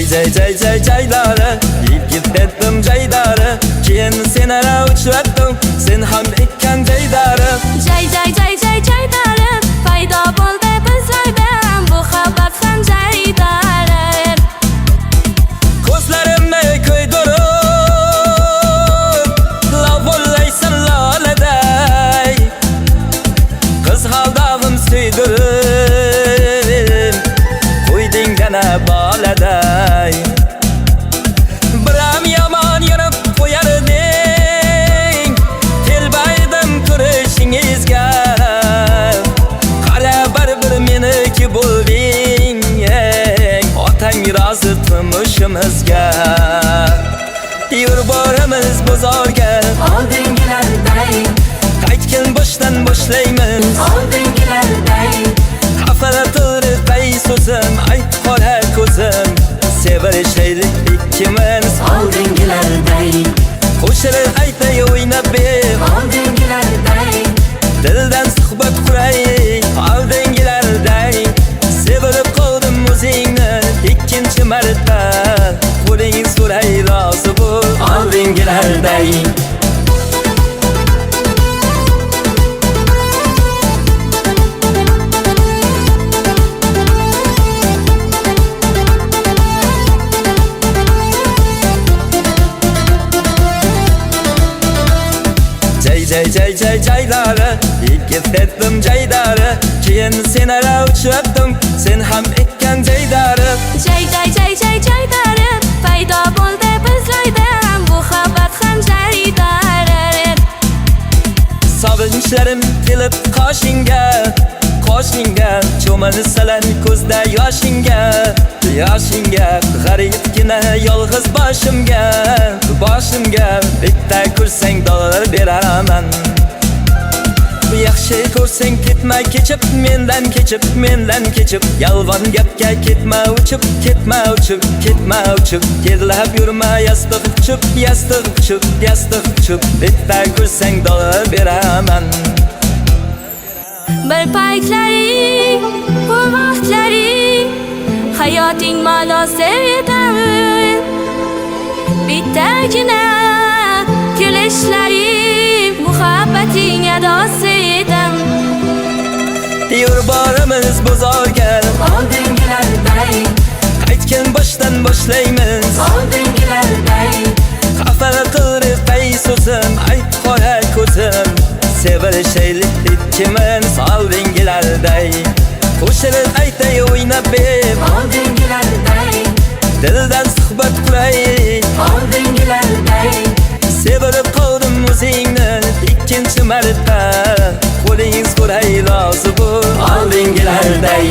jaylari yigit etdim jaydari keyin seni ara uchratdim sen ham ekkan jaydari jaydari paydo bo'ldi bizlarda bu xabar san jaydari ko'zlarimni ko'ydirib lavullaysan loladay qiz haldag'im suydirib qo'yding yana boladay biram yomon yurib qo'yarding telbaydim turishingizga qara baribir meniki bo'lding otang rozi turmushimizga yur boramiz bozorga oldingilarday qaytgin boshdan boshlaymiz oldingilarday qafada turibay so'zim ay qora ko'zim sevilishaylik ikkimiz oldingilarday qo'shilib aytay o'ynab ber oldingilarday dildan suhbat quraylik oldingilarday sevilib qoldim o'zingni ikkinchi marta qo'ling so'ray rozi bo'l oldingilarday jaylari yigit etdim jaydari keyin seni ara uchratdim sen ham ekkan jaydari jaydari paydo bo'ldi bizlarda bu xabar ham jaydari sovinchlarim kelib qoshingga cho'milsalar ko'zda yoshingga g'aribgina yolg'iz boshimga bitta ko'rsang dollar beraman yaxshi ko'rsang ketma kechib mendan kechib yolg'on gapga ketma uchib terlab yurma yostiq quchib bitta ko'rsang dollar beraman bir paytlaring bu vaqtlaring hayoting ma'nosi edim bittagina kelishlaring muhabbating adosi edim yur boramiz bozorga oldingilarday qaytgin boshdan boshlaymiz oldingilarday qafada turibay so'zim ay qora ko'zim sevilishaylik ikkimiz oldingilarday qo'shilib aytay o'ynab ber oldingilarday dildan suhbat quraylik oldingilarday sevilib qoldim o'zingni ikkinchi marta qo'ling so'ray rozi bo'l oldingilarday